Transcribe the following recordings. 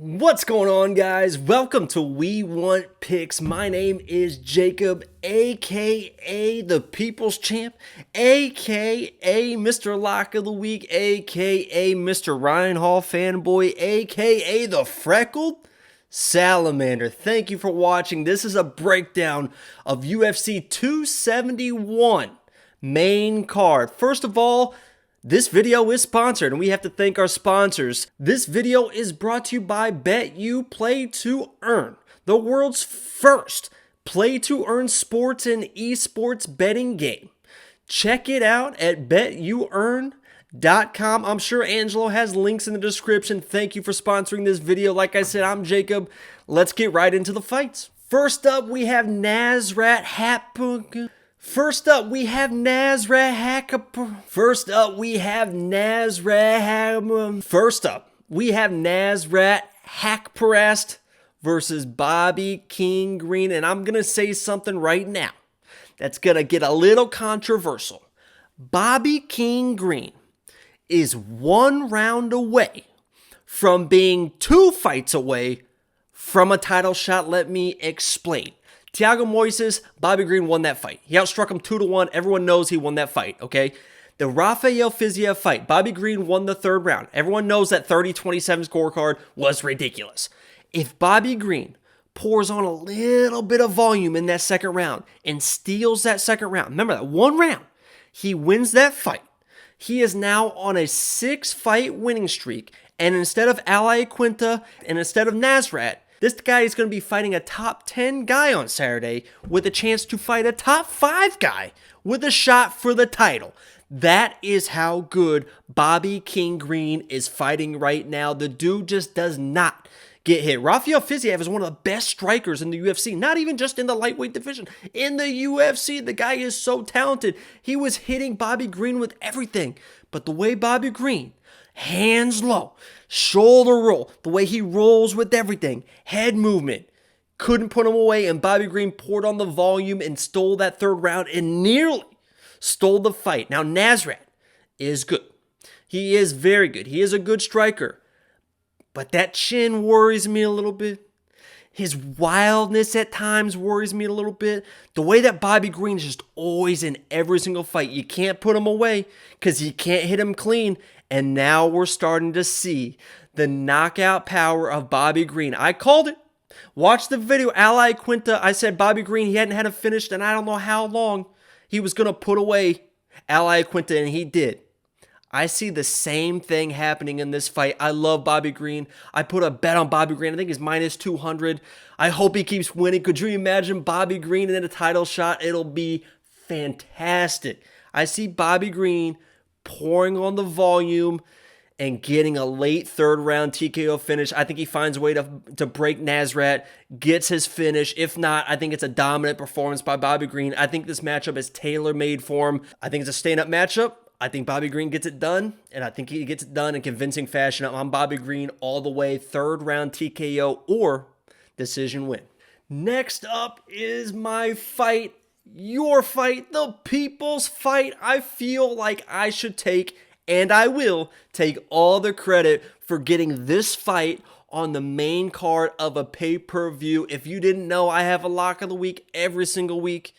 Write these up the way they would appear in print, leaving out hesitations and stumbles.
What's going on, guys? Welcome to We Want Picks. My name is Jacob, aka the People's Champ, aka Mr. Lock of the Week, aka Mr. Ryan Hall Fanboy, aka the Freckled Salamander. Thank you for watching. This is a breakdown of UFC 271 main card. First of all, this video is sponsored, and we have to thank our sponsors. This video is brought to you by BETU Play to Earn, the world's first play-to-earn sports and esports betting game. Check it out at betuearn.com. I'm sure Angelo has links in the description. Thank you for sponsoring this video. Like I said, I'm Jacob. Let's get right into the fights. First up, we have Nasrat Haqparast. First up, we have Nasrat Haqparast versus Bobby King Green. And I'm going to say something right now that's going to get a little controversial. Bobby King Green is 1 round away from being 2 fights away from a title shot. Let me explain. Thiago Moises, Bobby Green won that fight. He outstruck him 2-1. Everyone knows he won that fight, okay? The Rafael Fiziev fight, Bobby Green won the 3rd round. Everyone knows that 30-27 scorecard was ridiculous. If Bobby Green pours on a little bit of volume in that 2nd round and steals that 2nd round, remember that 1 round, he wins that fight. He is now on a 6-fight winning streak, and instead of Ali Quinta and instead of Nasrat, this guy is going to be fighting a top 10 guy on Saturday with a chance to fight a top 5 guy with a shot for the title. That is how good Bobby King Green is fighting right now. The dude just does not get hit. Rafael Fiziev is one of the best strikers in the UFC, not even just in the lightweight division. In the UFC, the guy is so talented. He was hitting Bobby Green with everything. But the way Bobby Green, hands low, shoulder roll, the way he rolls with everything, head movement, couldn't put him away, and Bobby Green poured on the volume and stole that 3rd round and nearly stole the fight. Now, Nasrat is good. He is very good. He is a good striker. But that chin worries me a little bit. His wildness at times worries me a little bit. The way that Bobby Green is just always in every single fight. You can't put him away because you can't hit him clean. And now we're starting to see the knockout power of Bobby Green. I called it. Watch the video. Ali Quinta, I said Bobby Green, he hadn't had it finished, and I don't know how long he was going to put away Ali Quinta, and he did. I see the same thing happening in this fight. I love Bobby Green. I put a bet on Bobby Green. I think he's minus 200. I hope he keeps winning. Could you imagine Bobby Green in a title shot? It'll be fantastic. I see Bobby Green pouring on the volume and getting a late 3rd round TKO finish. I think he finds a way to break Nasrat, gets his finish. If not, I think it's a dominant performance by Bobby Green. I think this matchup is tailor-made for him. I think it's a stand-up matchup. I think Bobby Green gets it done, and I think he gets it done in convincing fashion. I'm Bobby Green all the way, 3rd round TKO or decision win. Next up is my fight, your fight, the people's fight. I feel like I should take, and I will take all the credit for getting this fight on the main card of a pay-per-view. If you didn't know, I have a lock of the week every single week.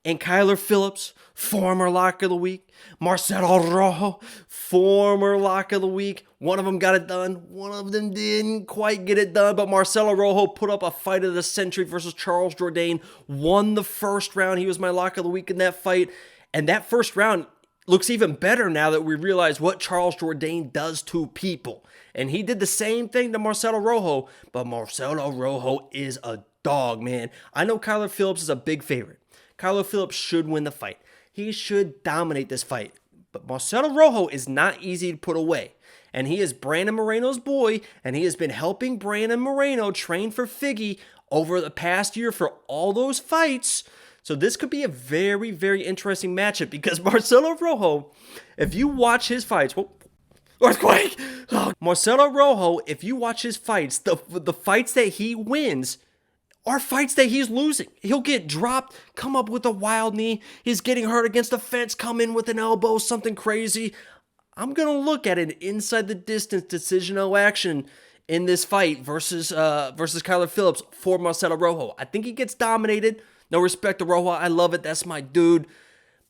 And Kyler Phillips, former lock of the week. Marcelo Rojo, former lock of the week. One of them got it done. One of them didn't quite get it done. But Marcelo Rojo put up a fight of the century versus Charles Jourdain. Won the 1st round. He was my lock of the week in that fight. And that 1st round looks even better now that we realize what Charles Jourdain does to people. And he did the same thing to Marcelo Rojo. But Marcelo Rojo is a dog, man. I know Kyler Phillips is a big favorite. Kyler Phillips should win the fight. He should dominate this fight. But Marcelo Rojo is not easy to put away. And he is Brandon Moreno's boy, and he has been helping Brandon Moreno train for Figgy over the past year for all those fights. So this could be a very, very interesting matchup because Marcelo Rojo, if you watch his fights, earthquake! Marcelo Rojo, if you watch his fights, the fights that he wins are fights that he's losing. He'll get dropped, come up with a wild knee. He's getting hurt against the fence, come in with an elbow, something crazy. I'm going to look at an inside the distance decisional action in this fight versus Kyler Phillips for Marcelo Rojo. I think he gets dominated. No respect to Rojo. I love it. That's my dude.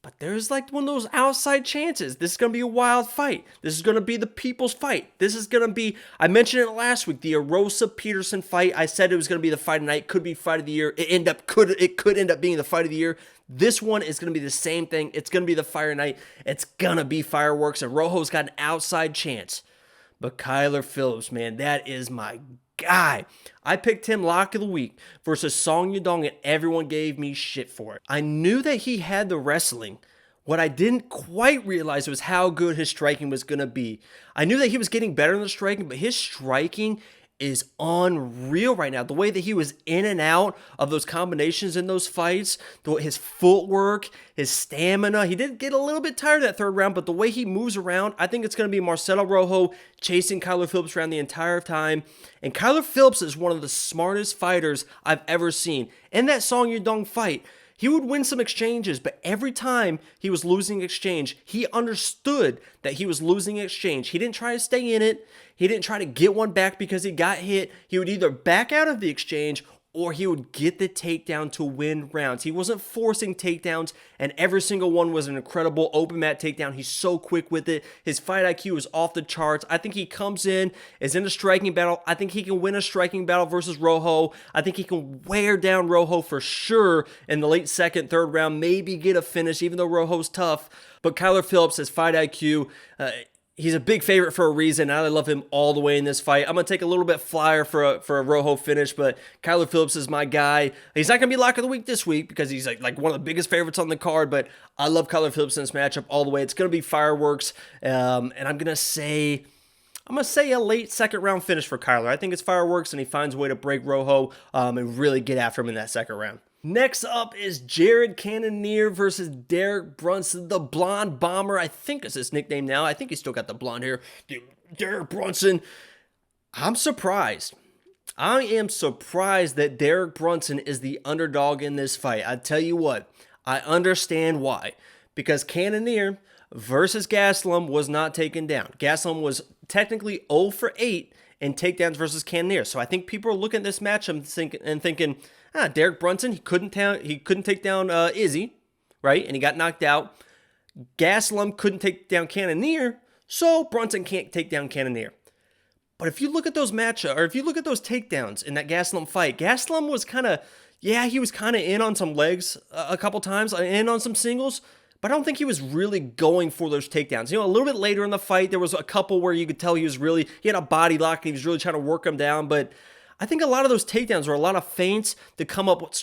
But there's like one of those outside chances. This is going to be a wild fight. This is going to be the people's fight. This is going to be, I mentioned it last week, the Erosa-Peterson fight. I said it was going to be the fight of the night. Could be fight of the year. It could end up being the fight of the year. This one is going to be the same thing. It's going to be the fire of the night. It's going to be fireworks. And Rojo's got an outside chance. But Kyler Phillips, man, that is my guy. I picked him lock of the week versus Song Yadong, and everyone gave me shit for it. I knew that he had the wrestling. What I didn't quite realize was how good his striking was going to be. I knew that he was getting better in the striking, but his striking is unreal right now. The way that he was in and out of those combinations in those fights, his footwork, his stamina. He did get a little bit tired that third round, but the way he moves around, I think it's going to be Marcelo Rojo chasing Kyler Phillips around the entire time. And Kyler Phillips is one of the smartest fighters I've ever seen. In that Song Yadong fight, he would win some exchanges, but every time he was losing exchange, he understood that he was losing exchange. He didn't try to stay in it. He didn't try to get one back because he got hit. He would either back out of the exchange or he would get the takedown to win rounds. He wasn't forcing takedowns, and every single one was an incredible open mat takedown. He's so quick with it. His fight IQ is off the charts. I think he comes in, is in a striking battle. I think he can win a striking battle versus Rojo. I think he can wear down Rojo for sure in the late second, third round, maybe get a finish, even though Rojo's tough. But Kyler Phillips, his fight IQ, he's a big favorite for a reason. I love him all the way in this fight. I'm going to take a little bit flyer for a Rojo finish, but Kyler Phillips is my guy. He's not going to be lock of the week this week because he's like one of the biggest favorites on the card, but I love Kyler Phillips in this matchup all the way. It's going to be fireworks, and I'm going to say a late second round finish for Kyler. I think it's fireworks, and he finds a way to break Rojo and really get after him in that second round. Next up is Jared Cannonier versus Derek Brunson, the blonde bomber. I think is his nickname now. I think he's still got the blonde hair. Derek Brunson. I'm surprised. I am surprised that Derek Brunson is the underdog in this fight. I tell you what, I understand why. Because Cannonier versus Gastelum was not taken down. Gastelum was technically 0 for 8 in takedowns versus Cannonier. So I think people are looking at this matchup and thinking, Derek Brunson, he couldn't take down Izzy, right? And he got knocked out. Gastelum couldn't take down Cannonier, so Brunson can't take down Cannonier. But if you look at those takedowns in that Gastelum fight, Gastelum was he was kind of in on some legs a couple times, in on some singles, but I don't think he was really going for those takedowns. A little bit later in the fight, there was a couple where you could tell he had a body lock and he was really trying to work him down, but I think a lot of those takedowns were a lot of feints to come up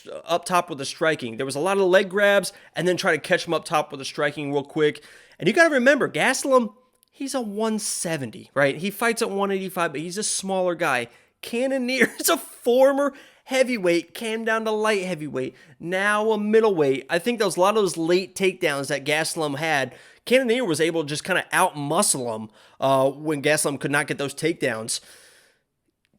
top with the striking. There was a lot of leg grabs and then try to catch him up top with the striking real quick. And you got to remember, Gastelum, he's a 170, right? He fights at 185, but he's a smaller guy. Cannonier is a former heavyweight, came down to light heavyweight, now a middleweight. I think there was a lot of those late takedowns that Gastelum had. Cannonier was able to just kind of out-muscle him when Gastelum could not get those takedowns.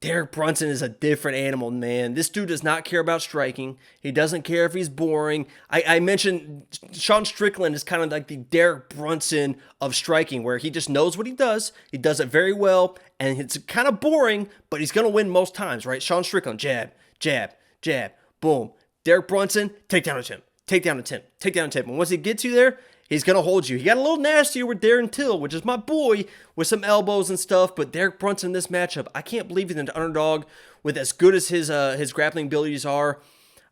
Derek Brunson is a different animal, man. This dude does not care about striking. He doesn't care if he's boring. I mentioned Sean Strickland is kind of like the Derek Brunson of striking, where he just knows what he does. He does it very well, and it's kind of boring, but he's going to win most times, right? Sean Strickland, jab, jab, jab, boom. Derek Brunson, takedown attempt, takedown attempt, takedown attempt. And once he gets you there, he's going to hold you. He got a little nastier with Darren Till, which is my boy, with some elbows and stuff. But Derek Brunson in this matchup, I can't believe he's an underdog with as good as his grappling abilities are.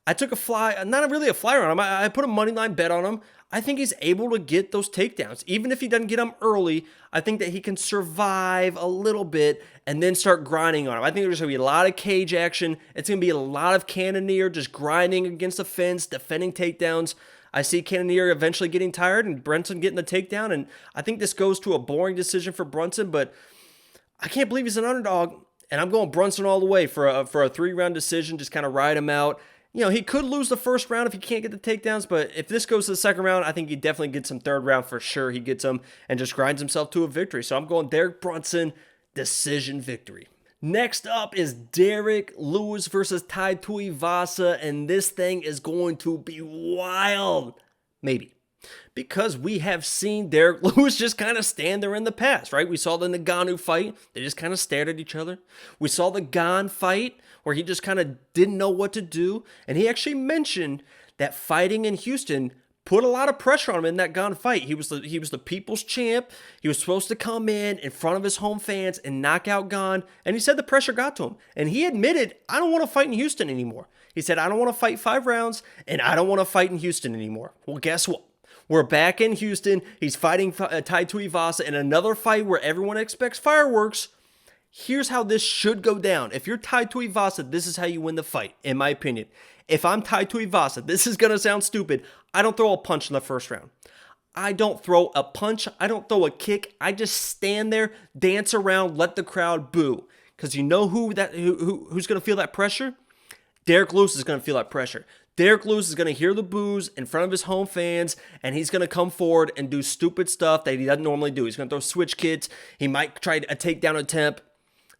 I took not really a flyer on him. I put a money line bet on him. I think he's able to get those takedowns. Even if he doesn't get them early, I think that he can survive a little bit and then start grinding on him. I think there's going to be a lot of cage action. It's going to be a lot of Cannonier just grinding against the fence, defending takedowns. I see Cannonier eventually getting tired and Brunson getting the takedown, and I think this goes to a boring decision for Brunson, but I can't believe he's an underdog, and I'm going Brunson all the way for a 3-round decision, just kind of ride him out. He could lose the first round if he can't get the takedowns, but if this goes to the second round, I think he definitely gets some third round for sure. He gets them and just grinds himself to a victory. So I'm going Derek Brunson, decision victory. Next up is Derek Lewis versus Tai Tuivasa, and this thing is going to be wild. Maybe. Because we have seen Derek Lewis just kind of stand there in the past, right? We saw the Ngannou fight. They just kind of stared at each other. We saw the Gane fight where he just kind of didn't know what to do. And he actually mentioned that fighting in Houston put a lot of pressure on him in that Gane fight. He was the people's champ. He was supposed to come in front of his home fans and knock out Gane. And he said the pressure got to him. And he admitted, I don't want to fight in Houston anymore. He said, I don't want to fight 5 rounds, and I don't want to fight in Houston anymore. Well, guess what? We're back in Houston. He's fighting Tai Tuivasa in another fight where everyone expects fireworks. Here's how this should go down. If you're Tai Tuivasa, this is how you win the fight, in my opinion. If I'm Tai Tuivasa, this is going to sound stupid. I don't throw a punch in the first round. I don't throw a punch. I don't throw a kick. I just stand there, dance around, let the crowd boo. Because you know who's going to feel that pressure? Derek Lewis is going to feel that pressure. Derek Lewis is going to hear the boos in front of his home fans, and he's going to come forward and do stupid stuff that he doesn't normally do. He's going to throw switch kicks. He might try a takedown attempt.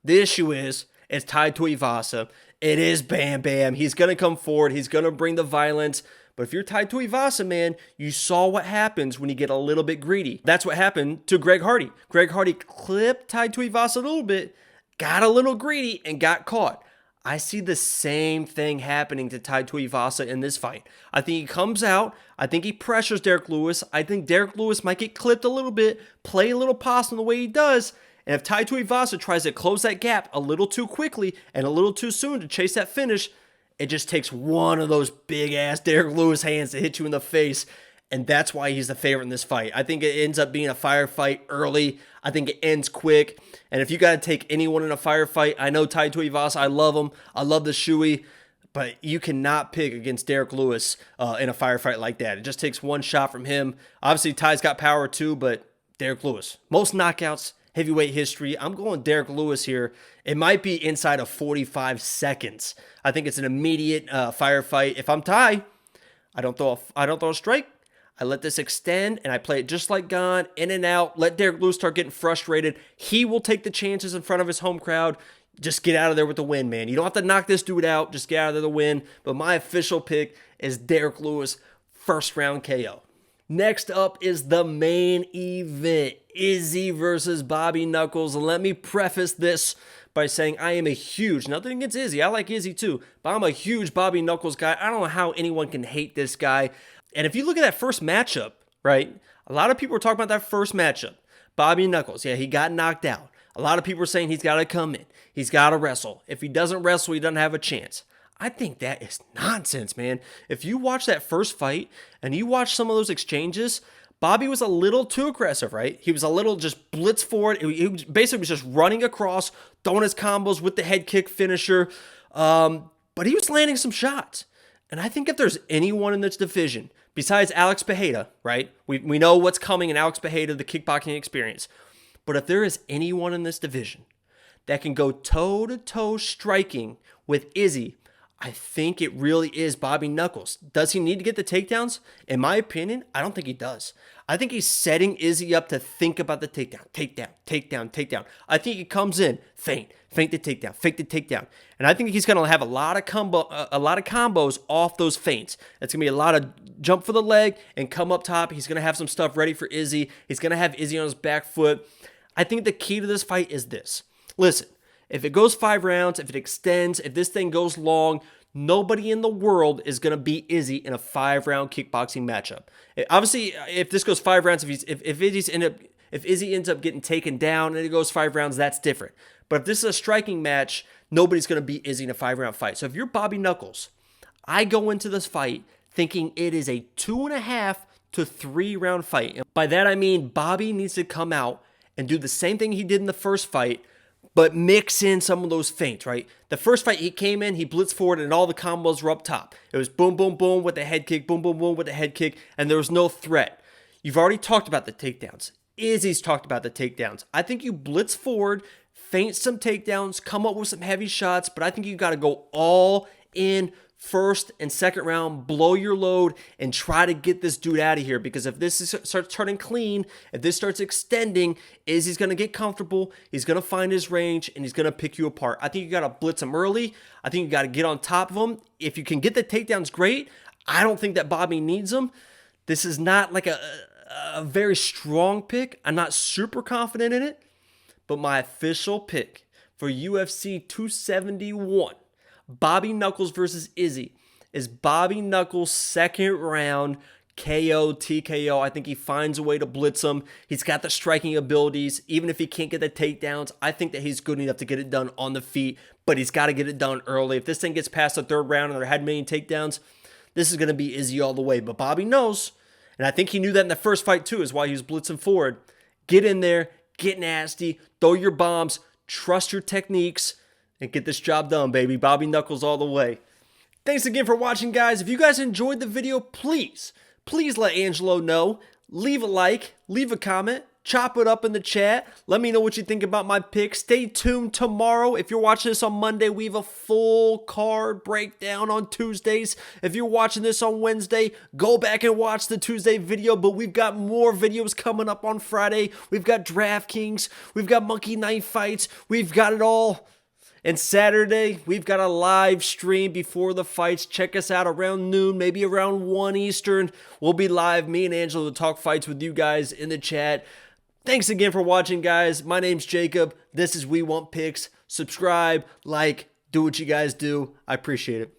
The issue is, it's Tai Tuivasa. It is Bam Bam. He's going to come forward. He's going to bring the violence. But if you're Tai Tuivasa, man, you saw what happens when you get a little bit greedy. That's what happened to Greg Hardy. Greg Hardy clipped Tai Tuivasa a little bit, got a little greedy, and got caught. I see the same thing happening to Tai Tuivasa in this fight. I think he comes out. I think he pressures Derek Lewis. I think Derek Lewis might get clipped a little bit, play a little possum the way he does. And if Tai Tuivasa tries to close that gap a little too quickly and a little too soon to chase that finish, it just takes one of those big-ass Derek Lewis hands to hit you in the face. And that's why he's the favorite in this fight. I think it ends up being a firefight early. I think it ends quick. And if you got to take anyone in a firefight, I know Tai Tuivasa, I love him. I love the shoey. But you cannot pick against Derek Lewis in a firefight like that. It just takes one shot from him. Obviously, Ty's got power too, but Derek Lewis. Most knockouts, heavyweight history. I'm going Derek Lewis here. It might be inside of 45 seconds. I think it's an immediate firefight. If I'm Ty, I don't throw a strike. I let this extend, and I play it just like Gane, in and out. Let Derek Lewis start getting frustrated. He will take the chances in front of his home crowd. Just get out of there with the win, man. You don't have to knock this dude out. Just get out of there to win. But my official pick is Derek Lewis, first round KO. Next up is the main event, Izzy versus Bobby Knuckles. And let me preface this by saying I am a huge, nothing against Izzy, I like Izzy too, but I'm a huge Bobby Knuckles guy. I don't know how anyone can hate this guy. And if you look at that first matchup, right, a lot of people are talking about that first matchup. Bobby Knuckles, yeah, he got knocked out. A lot of people are saying he's got to come in. He's got to wrestle. If he doesn't wrestle, he doesn't have a chance. I think that is nonsense, man. If you watch that first fight and you watch some of those exchanges, Bobby was a little too aggressive, right? He was a little just blitz forward. He was basically just running across, throwing his combos with the head kick finisher. But he was landing some shots. And I think if there's anyone in this division, besides Alex Pereira, right? We know what's coming in Alex Pereira, the kickboxing experience. But if there is anyone in this division that can go toe-to-toe striking with Izzy, I think it really is Bobby Knuckles. Does he need to get the takedowns? In my opinion, I don't think he does. I think he's setting Izzy up to think about the takedown. I think he comes in, feint the takedown. And I think he's going to have a lot of combos off those feints. It's going to be a lot of jump for the leg and come up top. He's going to have some stuff ready for Izzy. He's going to have Izzy on his back foot. I think the key to this fight is this. Listen, if it goes 5 rounds, if it extends, if this thing goes long, nobody in the world is going to beat Izzy in a 5-round kickboxing matchup. Obviously, if this goes 5 rounds, if Izzy ends up getting taken down and it goes 5 rounds, that's different. But if this is a striking match, nobody's going to beat Izzy in a 5-round fight. So if you're Bobby Knuckles, I go into this fight thinking it is a 2.5 to 3-round fight. And by that I mean Bobby needs to come out and do the same thing he did in the first fight, but mix in some of those feints, right? The first fight, he came in, he blitzed forward, and all the combos were up top. It was boom, boom, boom with the head kick, boom, boom, boom with the head kick, and there was no threat. You've already talked about the takedowns. Izzy's talked about the takedowns. I think you blitz forward, feint some takedowns, come up with some heavy shots, but I think you got to go all in first and second round, blow your load, and try to get this dude out of here. Because if this starts turning clean, if this starts extending, Izzy's going to get comfortable, he's going to find his range, and he's going to pick you apart. I think you got to blitz him early. I think you got to get on top of him. If you can get the takedowns, great. I don't think that Bobby needs them. This is not like a very strong pick. I'm not super confident in it, but my official pick for UFC 271, Bobby Knuckles versus Izzy, is Bobby Knuckles' second round KO, TKO. I think he finds a way to blitz him. He's got the striking abilities. Even if he can't get the takedowns, I think that he's good enough to get it done on the feet, but he's got to get it done early. If this thing gets past the third round and there had many takedowns, this is going to be Izzy all the way. But Bobby knows, and I think he knew that in the first fight too, is why he was blitzing forward. Get in there, get nasty, throw your bombs, trust your techniques, and get this job done, baby. Bobby Knuckles all the way. Thanks again for watching, guys. If you guys enjoyed the video, please let Angelo know. Leave a like, leave a comment, chop it up in the chat. Let me know what you think about my picks. Stay tuned tomorrow. If you're watching this on Monday, we have a full card breakdown on Tuesdays. If you're watching this on Wednesday, go back and watch the Tuesday video, but we've got more videos coming up on Friday. We've got DraftKings, we've got Monkey Knife Fights, we've got it all. And Saturday, we've got a live stream before the fights. Check us out around noon, maybe around 1 Eastern. We'll be live. Me and Angelo will talk fights with you guys in the chat. Thanks again for watching, guys. My name's Jacob. This is We Want Picks. Subscribe, like, do what you guys do. I appreciate it.